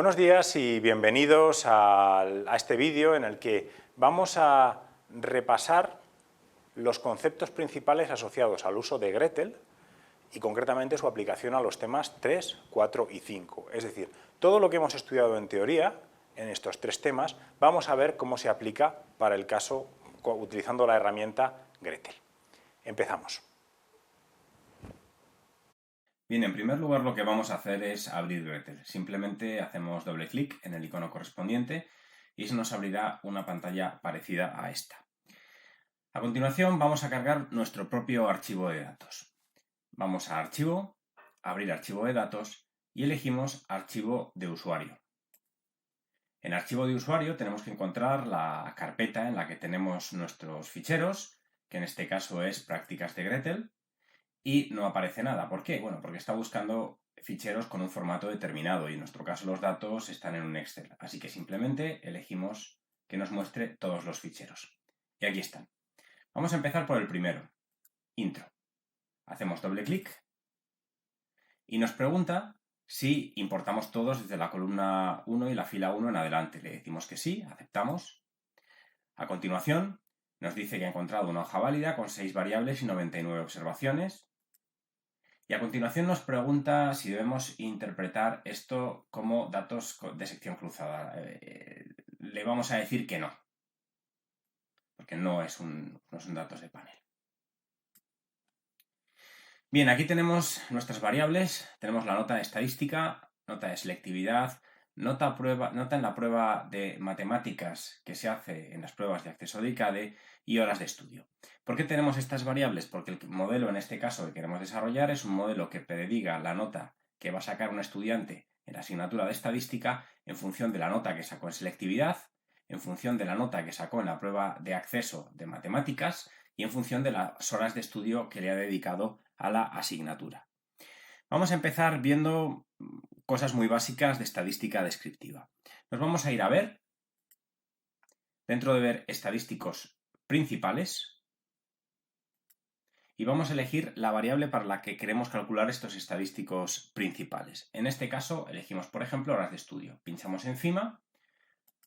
Buenos días y bienvenidos a este vídeo en el que vamos a repasar los conceptos principales asociados al uso de Gretel y concretamente su aplicación a los temas 3, 4 y 5. Es decir, todo lo que hemos estudiado en teoría en estos tres temas vamos a ver cómo se aplica para el caso utilizando la herramienta Gretel. Empezamos. Bien, en primer lugar lo que vamos a hacer es abrir Gretel. Simplemente hacemos doble clic en el icono correspondiente y se nos abrirá una pantalla parecida a esta. A continuación vamos a cargar nuestro propio archivo de datos. Vamos a Archivo, Abrir archivo de datos y elegimos Archivo de usuario. En Archivo de usuario tenemos que encontrar la carpeta en la que tenemos nuestros ficheros, que en este caso es Prácticas de Gretel. Y no aparece nada. ¿Por qué? Bueno, porque está buscando ficheros con un formato determinado y en nuestro caso los datos están en un Excel. Así que simplemente elegimos que nos muestre todos los ficheros. Y aquí están. Vamos a empezar por el primero, intro. Hacemos doble clic y nos pregunta si importamos todos desde la columna 1 y la fila 1 en adelante. Le decimos que sí, aceptamos. A continuación nos dice que ha encontrado una hoja válida con 6 variables y 99 observaciones. Y a continuación nos pregunta si debemos interpretar esto como datos de sección cruzada. Le vamos a decir que no, porque no son datos de panel. Bien, aquí tenemos nuestras variables, tenemos la nota de estadística, nota de selectividad, nota en la prueba de matemáticas que se hace en las pruebas de acceso de ICADE y horas de estudio. ¿Por qué tenemos estas variables? Porque el modelo en este caso que queremos desarrollar es un modelo que prediga la nota que va a sacar un estudiante en la asignatura de estadística en función de la nota que sacó en selectividad, en función de la nota que sacó en la prueba de acceso de matemáticas y en función de las horas de estudio que le ha dedicado a la asignatura. Vamos a empezar viendo cosas muy básicas de estadística descriptiva. Nos vamos a ir a ver, dentro de ver estadísticos principales, y vamos a elegir la variable para la que queremos calcular estos estadísticos principales. En este caso elegimos, por ejemplo, horas de estudio. Pinchamos encima,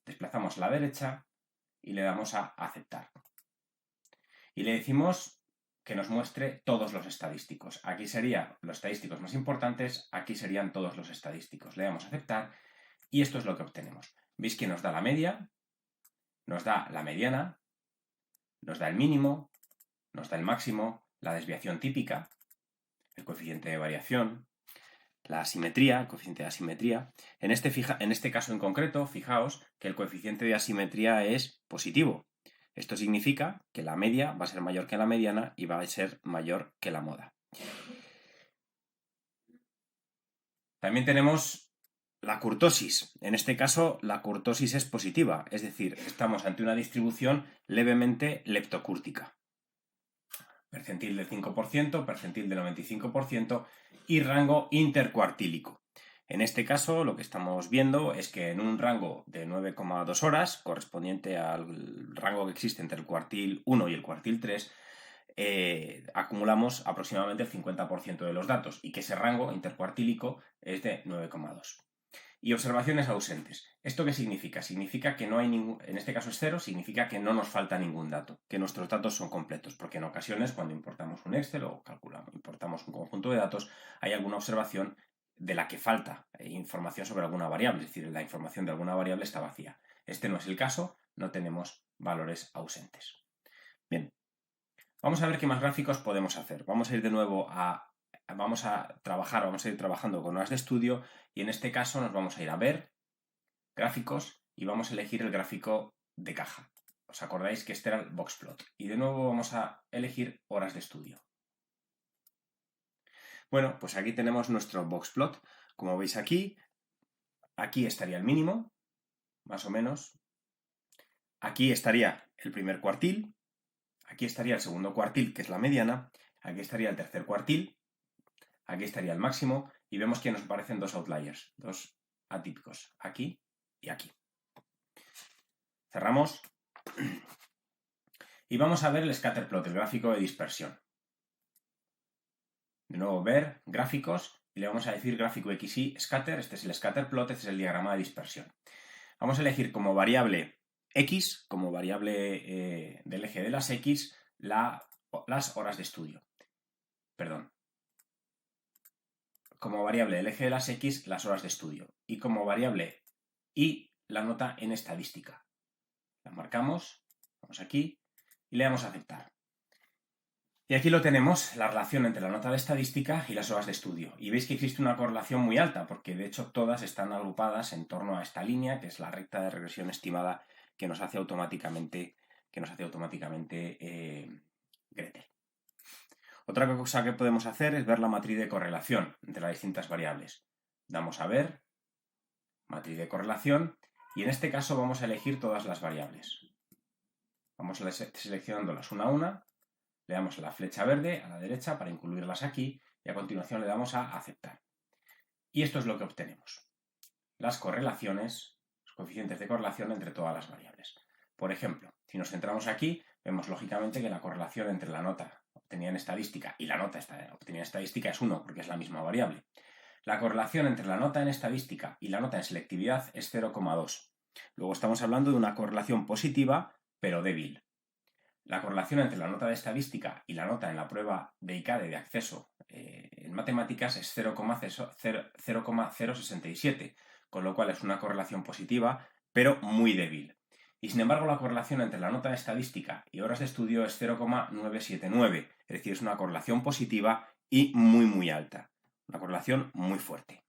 desplazamos a la derecha y le damos a aceptar. Y le decimos que nos muestre todos los estadísticos. Aquí serían los estadísticos más importantes, aquí serían todos los estadísticos. Le damos a aceptar y esto es lo que obtenemos. Veis que nos da la media, nos da la mediana, nos da el mínimo, nos da el máximo, la desviación típica, el coeficiente de variación, la asimetría, el coeficiente de asimetría. En este caso en concreto, fijaos que el coeficiente de asimetría es positivo. Esto significa que la media va a ser mayor que la mediana y va a ser mayor que la moda. También tenemos la kurtosis. En este caso, la kurtosis es positiva, es decir, estamos ante una distribución levemente leptocúrtica. Percentil del 5%, percentil del 95% y rango intercuartílico. En este caso, lo que estamos viendo es que en un rango de 9,2 horas, correspondiente al rango que existe entre el cuartil 1 y el cuartil 3, acumulamos aproximadamente el 50% de los datos y que ese rango intercuartílico es de 9,2. Y observaciones ausentes. ¿Esto qué significa? Significa que no hay ningún, en este caso es 0, significa que no nos falta ningún dato, que nuestros datos son completos, porque en ocasiones cuando importamos un Excel o importamos un conjunto de datos, hay alguna observación de la que falta información sobre alguna variable, es decir, la información de alguna variable está vacía. Este no es el caso, no tenemos valores ausentes. Bien, vamos a ver qué más gráficos podemos hacer. Vamos a ir de nuevo vamos a ir trabajando con horas de estudio y en este caso nos vamos a ir a ver gráficos y vamos a elegir el gráfico de caja. ¿Os acordáis que este era el boxplot? Y de nuevo vamos a elegir horas de estudio. Bueno, pues aquí tenemos nuestro boxplot. Como veis aquí estaría el mínimo, más o menos. Aquí estaría el primer cuartil. Aquí estaría el segundo cuartil, que es la mediana. Aquí estaría el tercer cuartil. Aquí estaría el máximo y vemos que nos aparecen dos outliers, dos atípicos, aquí y aquí. Cerramos y vamos a ver el scatterplot, el gráfico de dispersión. De nuevo ver gráficos y le vamos a decir gráfico XY scatter, este es el scatter plot, este es el diagrama de dispersión. Vamos a elegir como variable X, como variable del eje de las X, las horas de estudio. Perdón. Como variable del eje de las X, las horas de estudio. Y como variable Y, la nota en estadística. La marcamos, vamos aquí, y le damos a aceptar. Y aquí lo tenemos, la relación entre la nota de estadística y las horas de estudio. Y veis que existe una correlación muy alta, porque de hecho todas están agrupadas en torno a esta línea, que es la recta de regresión estimada que nos hace automáticamente Gretel. Otra cosa que podemos hacer es ver la matriz de correlación entre las distintas variables. Damos a ver, matriz de correlación, y en este caso vamos a elegir todas las variables. Vamos seleccionándolas una a una. Le damos a la flecha verde a la derecha para incluirlas aquí y a continuación le damos a aceptar. Y esto es lo que obtenemos. Las correlaciones, los coeficientes de correlación entre todas las variables. Por ejemplo, si nos centramos aquí, vemos lógicamente que la correlación entre la nota obtenida en estadística y la nota obtenida en estadística es 1, porque es la misma variable. La correlación entre la nota en estadística y la nota en selectividad es 0,2. Luego estamos hablando de una correlación positiva, pero débil. La correlación entre la nota de estadística y la nota en la prueba de ICADE de acceso en matemáticas es 0,067, con lo cual es una correlación positiva, pero muy débil. Y sin embargo, la correlación entre la nota de estadística y horas de estudio es 0,979, es decir, es una correlación positiva y muy alta. Una correlación muy fuerte.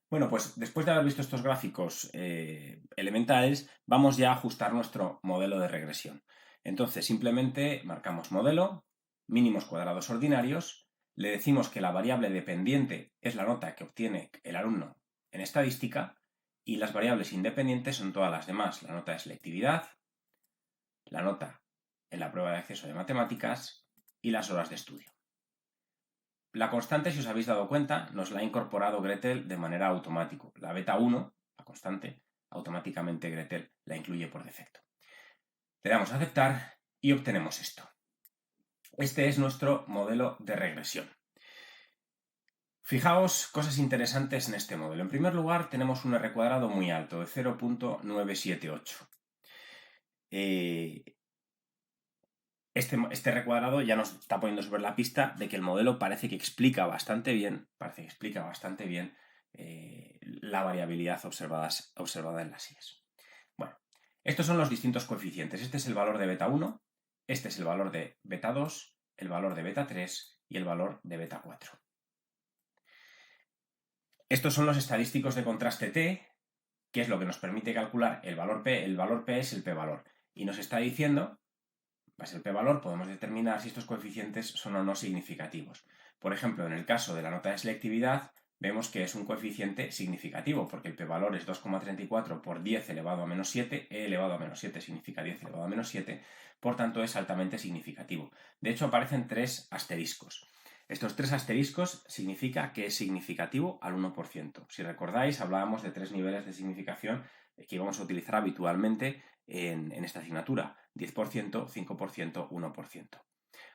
Bueno, pues después de haber visto estos gráficos elementales, vamos ya a ajustar nuestro modelo de regresión. Entonces, simplemente marcamos modelo, mínimos cuadrados ordinarios, le decimos que la variable dependiente es la nota que obtiene el alumno en estadística y las variables independientes son todas las demás, la nota de selectividad, la nota en la prueba de acceso de matemáticas y las horas de estudio. La constante, si os habéis dado cuenta, nos la ha incorporado Gretel de manera automática. La beta 1, la constante, automáticamente Gretel la incluye por defecto. Le damos a aceptar y obtenemos esto. Este es nuestro modelo de regresión. Fijaos cosas interesantes en este modelo. En primer lugar, tenemos un R cuadrado muy alto, de 0,978. Este recuadrado ya nos está poniendo sobre la pista de que el modelo parece que explica bastante bien la variabilidad observada en las IES. Bueno, estos son los distintos coeficientes. Este es el valor de beta 1, este es el valor de beta 2, el valor de beta 3 y el valor de beta 4. Estos son los estadísticos de contraste T, que es lo que nos permite calcular el valor P. El valor P es el p-valor y nos está diciendo, base el p-valor, podemos determinar si estos coeficientes son o no significativos. Por ejemplo, en el caso de la nota de selectividad, vemos que es un coeficiente significativo, porque el p-valor es 2,34 por 10 elevado a menos 7, e elevado a menos 7 significa 10 elevado a menos 7, por tanto es altamente significativo. De hecho, aparecen 3 asteriscos. Estos 3 asteriscos significa que es significativo al 1%. Si recordáis, hablábamos de 3 niveles de significación que íbamos a utilizar habitualmente en esta asignatura: 10%, 5%, 1%.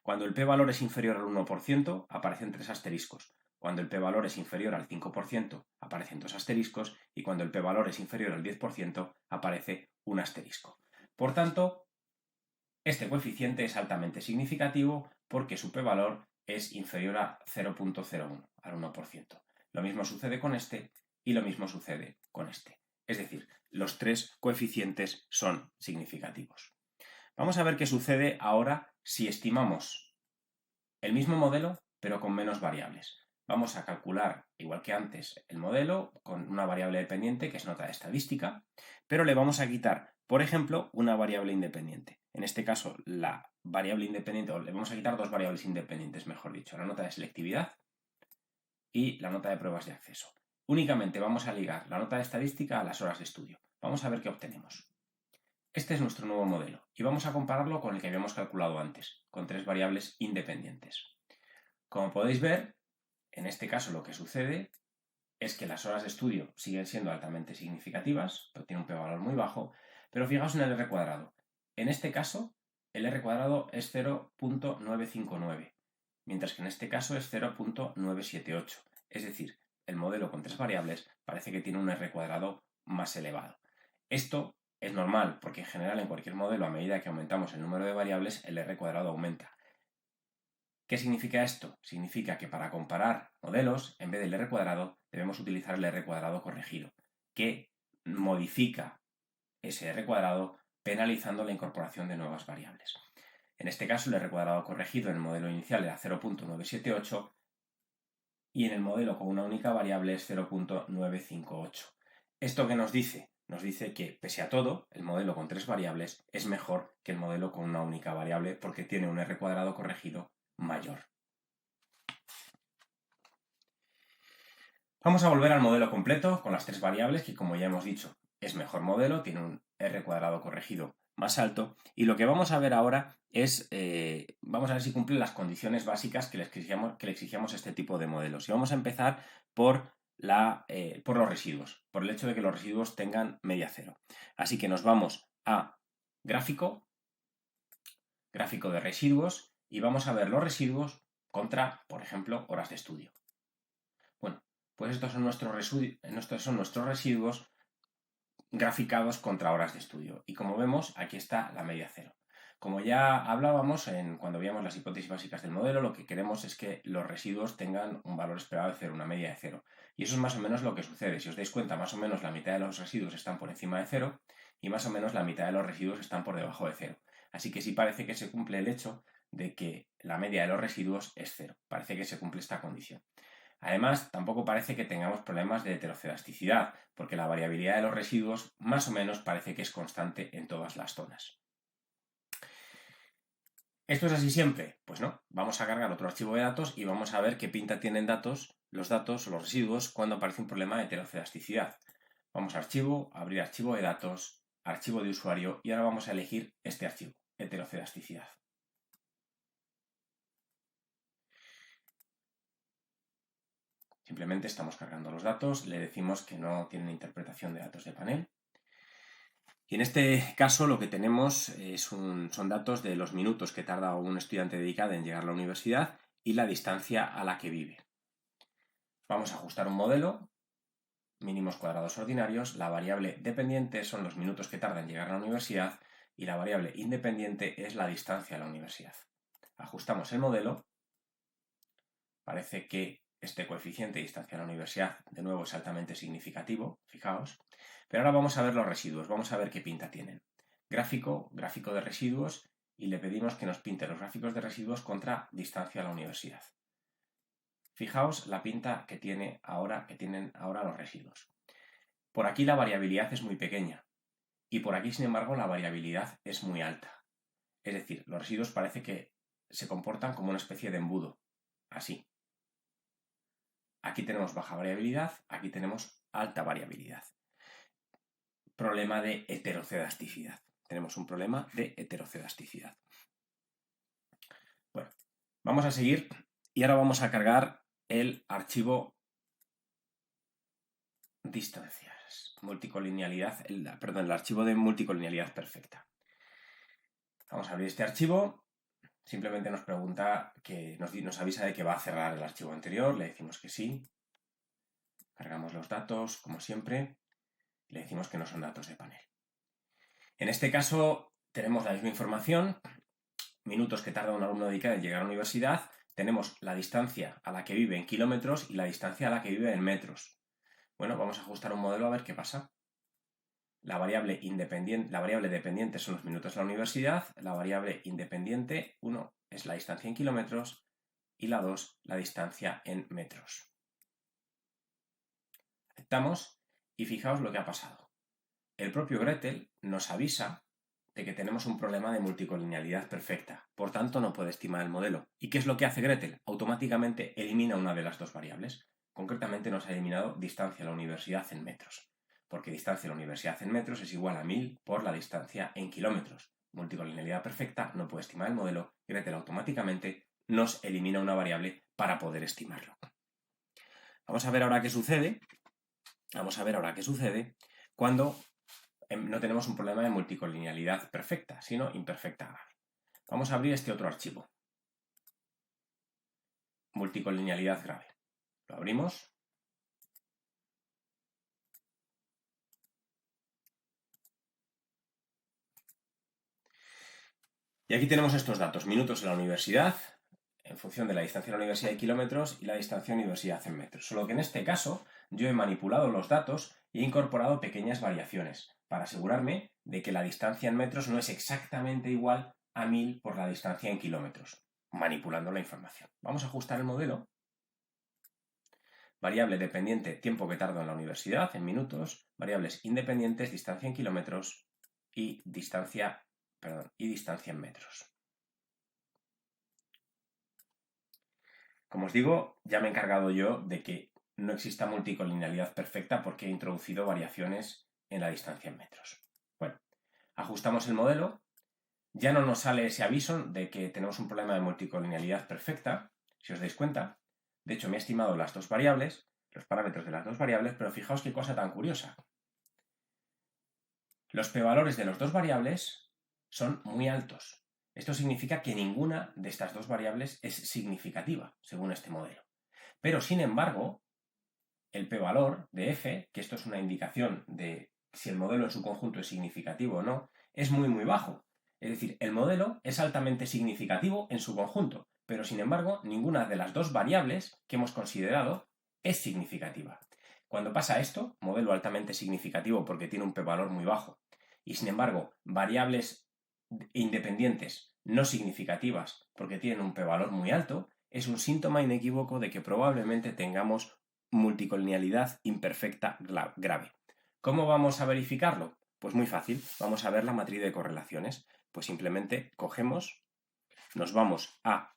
Cuando el p-valor es inferior al 1%, aparecen 3 asteriscos. Cuando el p-valor es inferior al 5%, aparecen 2 asteriscos. Y cuando el p-valor es inferior al 10%, aparece un asterisco. Por tanto, este coeficiente es altamente significativo porque su p-valor es inferior a 0,01, al 1%. Lo mismo sucede con este y lo mismo sucede con este. Es decir, los 3 coeficientes son significativos. Vamos a ver qué sucede ahora si estimamos el mismo modelo, pero con menos variables. Vamos a calcular, igual que antes, el modelo con una variable dependiente, que es nota de estadística, pero le vamos a quitar, por ejemplo, una variable independiente. En este caso, la variable independiente, o le vamos a quitar 2 variables independientes, mejor dicho, la nota de selectividad y la nota de pruebas de acceso. Únicamente vamos a ligar la nota de estadística a las horas de estudio. Vamos a ver qué obtenemos. Este es nuestro nuevo modelo y vamos a compararlo con el que habíamos calculado antes, con 3 variables independientes. Como podéis ver, en este caso lo que sucede es que las horas de estudio siguen siendo altamente significativas, pero tiene un p-valor muy bajo, pero fijaos en el R cuadrado. En este caso, el R cuadrado es 0,959 mientras que en este caso es 0.978. Es decir, el modelo con 3 variables parece que tiene un R cuadrado más elevado. Esto es normal, porque en general en cualquier modelo, a medida que aumentamos el número de variables, el R cuadrado aumenta. ¿Qué significa esto? Significa que para comparar modelos, en vez del R cuadrado, debemos utilizar el R cuadrado corregido, que modifica ese R cuadrado penalizando la incorporación de nuevas variables. En este caso, el R cuadrado corregido en el modelo inicial era 0.978 y en el modelo con una única variable es 0.958. ¿Esto qué nos dice? Nos dice que, pese a todo, el modelo con 3 variables es mejor que el modelo con una única variable porque tiene un R cuadrado corregido mayor. Vamos a volver al modelo completo con las 3 variables que, como ya hemos dicho, es mejor modelo, tiene un R cuadrado corregido más alto, y lo que vamos a ver ahora es, vamos a ver si cumple las condiciones básicas que le exigíamos a este tipo de modelos. Y vamos a empezar por los residuos, por el hecho de que los residuos tengan media cero. Así que nos vamos a gráfico de residuos, y vamos a ver los residuos contra, por ejemplo, horas de estudio. Bueno, pues estos son nuestros residuos graficados contra horas de estudio. Y como vemos, aquí está la media cero. Como ya hablábamos cuando veíamos las hipótesis básicas del modelo, lo que queremos es que los residuos tengan un valor esperado de cero, una media de cero. Y eso es más o menos lo que sucede. Si os dais cuenta, más o menos la mitad de los residuos están por encima de cero y más o menos la mitad de los residuos están por debajo de cero. Así que sí parece que se cumple el hecho de que la media de los residuos es cero. Parece que se cumple esta condición. Además, tampoco parece que tengamos problemas de heterocedasticidad, porque la variabilidad de los residuos más o menos parece que es constante en todas las zonas. ¿Esto es así siempre? Pues no. Vamos a cargar otro archivo de datos y vamos a ver qué pinta tienen los residuos, cuando aparece un problema de heterocedasticidad. Vamos a archivo, abrir archivo de datos, archivo de usuario, y ahora vamos a elegir este archivo, heterocedasticidad. Simplemente estamos cargando los datos, le decimos que no tienen interpretación de datos de panel. Y en este caso lo que tenemos son datos de los minutos que tarda un estudiante dedicado en llegar a la universidad y la distancia a la que vive. Vamos a ajustar un modelo, mínimos cuadrados ordinarios. La variable dependiente son los minutos que tarda en llegar a la universidad y la variable independiente es la distancia a la universidad. Ajustamos el modelo. Parece que este coeficiente de distancia a la universidad, de nuevo, es altamente significativo, fijaos. Pero ahora vamos a ver los residuos, vamos a ver qué pinta tienen. Gráfico de residuos, y le pedimos que nos pinte los gráficos de residuos contra distancia a la universidad. Fijaos la pinta que tienen ahora los residuos. Por aquí la variabilidad es muy pequeña y por aquí, sin embargo, la variabilidad es muy alta. Es decir, los residuos parece que se comportan como una especie de embudo, así. Aquí tenemos baja variabilidad, aquí tenemos alta variabilidad. Problema de heterocedasticidad. Tenemos un problema de heterocedasticidad. Bueno, vamos a seguir y ahora vamos a cargar el archivo distancias, el archivo de multicolinealidad perfecta. Vamos a abrir este archivo. Simplemente nos pregunta, nos avisa de que va a cerrar el archivo anterior, le decimos que sí. Cargamos los datos, como siempre, le decimos que no son datos de panel. En este caso tenemos la misma información, minutos que tarda un alumno dedicado en llegar a la universidad, tenemos la distancia a la que vive en kilómetros y la distancia a la que vive en metros. Bueno, vamos a ajustar un modelo a ver qué pasa. La variable dependiente son los minutos de la universidad, la variable independiente, 1, es la distancia en kilómetros y la 2, la distancia en metros. Aceptamos y fijaos lo que ha pasado. El propio Gretel nos avisa de que tenemos un problema de multicolinealidad perfecta, por tanto no puede estimar el modelo. ¿Y qué es lo que hace Gretel? Automáticamente elimina una de las dos variables. Concretamente nos ha eliminado distancia a la universidad en metros, porque distancia a la universidad en metros es igual a 1000 por la distancia en kilómetros. Multicolinealidad perfecta, no puede estimar el modelo, Gretel automáticamente nos elimina una variable para poder estimarlo. Vamos a ver ahora qué sucede. Cuando no tenemos un problema de multicolinealidad perfecta, sino imperfecta grave. Vamos a abrir este otro archivo. multicolinealidad grave. Lo abrimos. Y aquí tenemos estos datos, minutos en la universidad, en función de la distancia a la universidad en kilómetros y la distancia a la universidad en metros. Solo que en este caso yo he manipulado los datos y he incorporado pequeñas variaciones para asegurarme de que la distancia en metros no es exactamente igual a 1000 por la distancia en kilómetros, manipulando la información. Vamos a ajustar el modelo. Variable dependiente, tiempo que tardo en la universidad, en minutos. Variables independientes, distancia en kilómetros y distancia en metros. Como os digo, ya me he encargado yo de que no exista multicolinealidad perfecta porque he introducido variaciones en la distancia en metros. Bueno, ajustamos el modelo. Ya no nos sale ese aviso de que tenemos un problema de multicolinealidad perfecta, si os dais cuenta. De hecho, me he estimado las dos variables, los parámetros de las dos variables, pero fijaos qué cosa tan curiosa. Los p-valores de las dos variables son muy altos. Esto significa que ninguna de estas dos variables es significativa, según este modelo. Pero, sin embargo, el p-valor de f, que esto es una indicación de si el modelo en su conjunto es significativo o no, es muy, muy bajo. Es decir, el modelo es altamente significativo en su conjunto, pero, sin embargo, ninguna de las dos variables que hemos considerado es significativa. Cuando pasa esto, modelo altamente significativo porque tiene un p-valor muy bajo, y sin embargo, variables independientes no significativas porque tienen un p-valor muy alto, es un síntoma inequívoco de que probablemente tengamos multicolinealidad imperfecta grave. ¿Cómo vamos a verificarlo? Pues muy fácil, vamos a ver la matriz de correlaciones. Pues simplemente cogemos, nos vamos a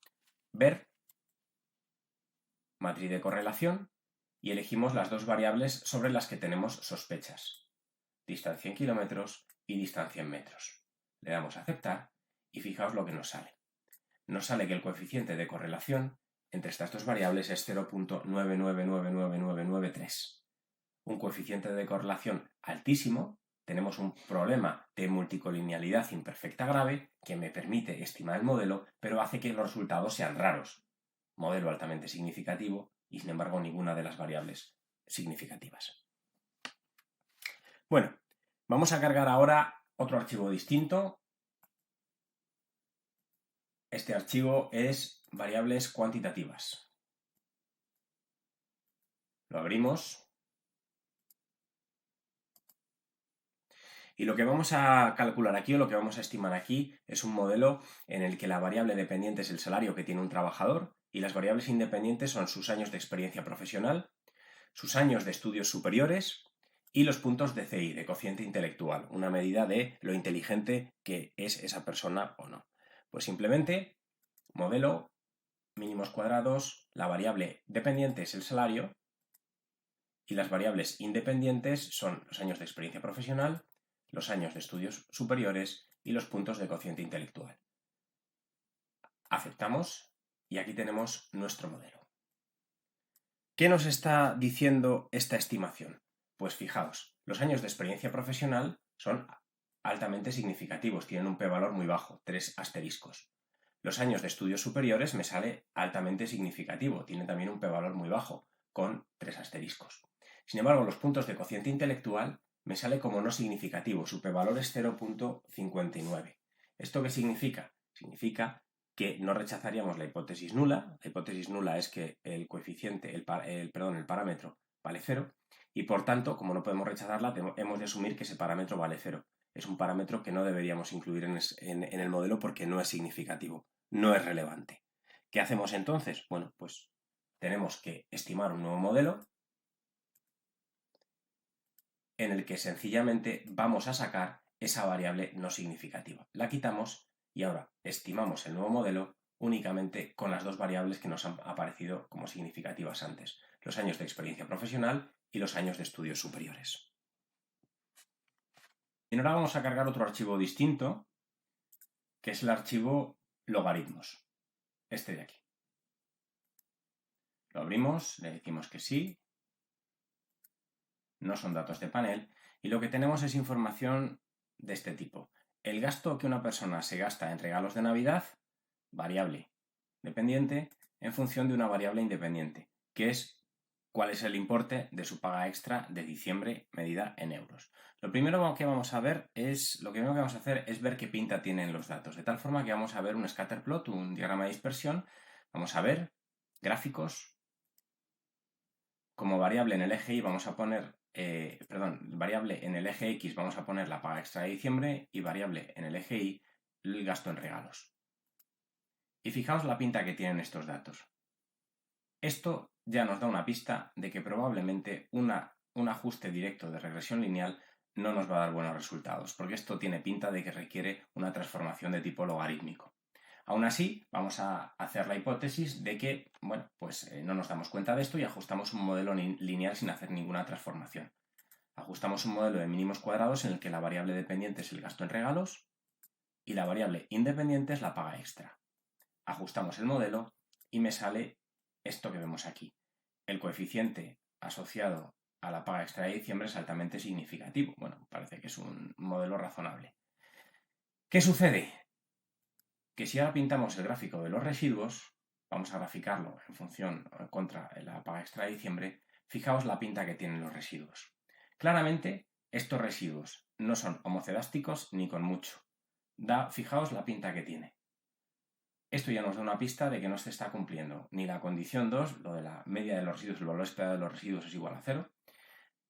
ver matriz de correlación y elegimos las dos variables sobre las que tenemos sospechas. Distancia en kilómetros y distancia en metros. Le damos a aceptar y fijaos lo que nos sale. Nos sale que el coeficiente de correlación entre estas dos variables es 0.9999993. Un coeficiente de correlación altísimo. Tenemos un problema de multicolinealidad imperfecta grave que me permite estimar el modelo, pero hace que los resultados sean raros. Modelo altamente significativo y, sin embargo, ninguna de las variables significativas. Bueno, vamos a cargar ahora otro archivo distinto. Este archivo es variables cuantitativas. Lo abrimos. Y lo que vamos a calcular aquí o lo que vamos a estimar aquí es un modelo en el que la variable dependiente es el salario que tiene un trabajador y las variables independientes son sus años de experiencia profesional, sus años de estudios superiores y los puntos de CI, de cociente intelectual, una medida de lo inteligente que es esa persona o no. Pues simplemente, modelo, mínimos cuadrados, la variable dependiente es el salario y las variables independientes son los años de experiencia profesional, los años de estudios superiores y los puntos de cociente intelectual. Aceptamos y aquí tenemos nuestro modelo. ¿Qué nos está diciendo esta estimación? Pues fijaos, los años de experiencia profesional son altamente significativos, tienen un p-valor muy bajo, 3 asteriscos. Los años de estudios superiores me sale altamente significativo, tienen también un p-valor muy bajo, con 3 asteriscos. Sin embargo, los puntos de cociente intelectual me sale como no significativo, su p-valor es 0.59. ¿Esto qué significa? Significa que no rechazaríamos la hipótesis nula. La hipótesis nula es que el coeficiente, el parámetro vale 0 y por tanto, como no podemos rechazarla, hemos de asumir que ese parámetro vale 0. Es un parámetro que no deberíamos incluir en el modelo porque no es significativo, no es relevante. ¿Qué hacemos entonces? Bueno, pues tenemos que estimar un nuevo modelo en el que sencillamente vamos a sacar esa variable no significativa. La quitamos y ahora estimamos el nuevo modelo únicamente con las dos variables que nos han aparecido como significativas antes, los años de experiencia profesional y los años de estudios superiores. Y ahora vamos a cargar otro archivo distinto, que es el archivo logaritmos, este de aquí. Lo abrimos, le decimos que sí, no son datos de panel, y lo que tenemos es información de este tipo. El gasto que una persona se gasta en regalos de Navidad, variable dependiente, en función de una variable independiente, que es cuál es el importe de su paga extra de diciembre medida en euros. Lo primero que vamos a hacer es ver qué pinta tienen los datos, de tal forma que vamos a ver un scatter plot, un diagrama de dispersión, vamos a ver gráficos. Como variable en el eje Y vamos a poner, variable en el eje X vamos a poner la paga extra de diciembre y variable en el eje Y el gasto en regalos. Y fijaos la pinta que tienen estos datos. Esto ya nos da una pista de que probablemente un ajuste directo de regresión lineal no nos va a dar buenos resultados, porque esto tiene pinta de que requiere una transformación de tipo logarítmico. Aún así, vamos a hacer la hipótesis de que, no nos damos cuenta de esto y ajustamos un modelo lineal sin hacer ninguna transformación. Ajustamos un modelo de mínimos cuadrados en el que la variable dependiente es el gasto en regalos y la variable independiente es la paga extra. Ajustamos el modelo y me sale esto que vemos aquí. El coeficiente asociado a la paga extra de diciembre es altamente significativo. Bueno, parece que es un modelo razonable. ¿Qué sucede? Que si ahora pintamos el gráfico de los residuos, vamos a graficarlo en función contra la paga extra de diciembre, fijaos la pinta que tienen los residuos. Claramente, estos residuos no son homocedásticos ni con mucho. Fijaos la pinta que tiene. Esto ya nos da una pista de que no se está cumpliendo ni la condición 2, lo de la media de los residuos, el valor esperado de los residuos es igual a 0,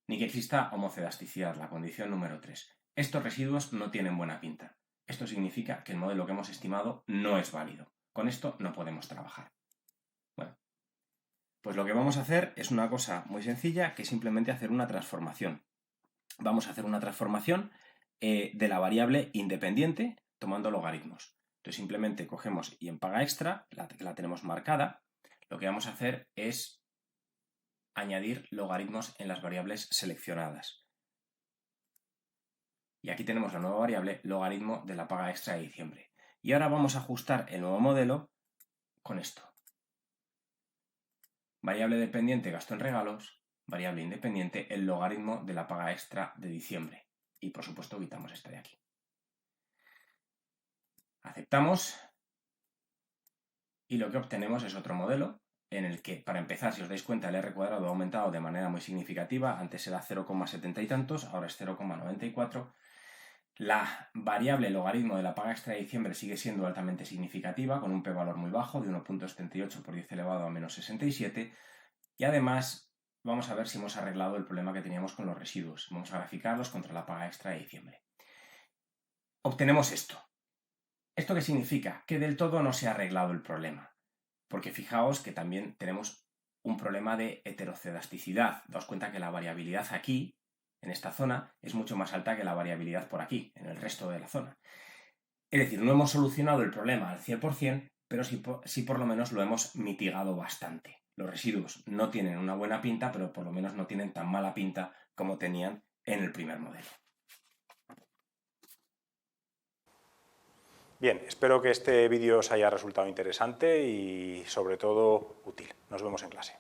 ni que exista homocedasticidad, la condición número 3. Estos residuos no tienen buena pinta. Esto significa que el modelo que hemos estimado no es válido. Con esto no podemos trabajar. Bueno, pues lo que vamos a hacer es una cosa muy sencilla, que es simplemente hacer una transformación. Vamos a hacer una transformación de la variable independiente tomando logaritmos. Entonces simplemente cogemos y en paga extra, que la tenemos marcada, lo que vamos a hacer es añadir logaritmos en las variables seleccionadas. Y aquí tenemos la nueva variable logaritmo de la paga extra de diciembre. Y ahora vamos a ajustar el nuevo modelo con esto. Variable dependiente gasto en regalos, variable independiente el logaritmo de la paga extra de diciembre. Y por supuesto quitamos esta de aquí. Aceptamos y lo que obtenemos es otro modelo en el que, para empezar, si os dais cuenta, el R cuadrado ha aumentado de manera muy significativa. Antes era 0,70 y tantos, ahora es 0,94. La variable logaritmo de la paga extra de diciembre sigue siendo altamente significativa, con un p-valor muy bajo de 1,78 por 10 elevado a menos 67. Y además vamos a ver si hemos arreglado el problema que teníamos con los residuos. Vamos a graficarlos contra la paga extra de diciembre. Obtenemos esto. ¿Esto qué significa? Que del todo no se ha arreglado el problema. Porque fijaos que también tenemos un problema de heterocedasticidad. Daos cuenta que la variabilidad aquí, en esta zona, es mucho más alta que la variabilidad por aquí, en el resto de la zona. Es decir, no hemos solucionado el problema al 100%, pero sí por lo menos lo hemos mitigado bastante. Los residuos no tienen una buena pinta, pero por lo menos no tienen tan mala pinta como tenían en el primer modelo. Bien, espero que este vídeo os haya resultado interesante y sobre todo útil. Nos vemos en clase.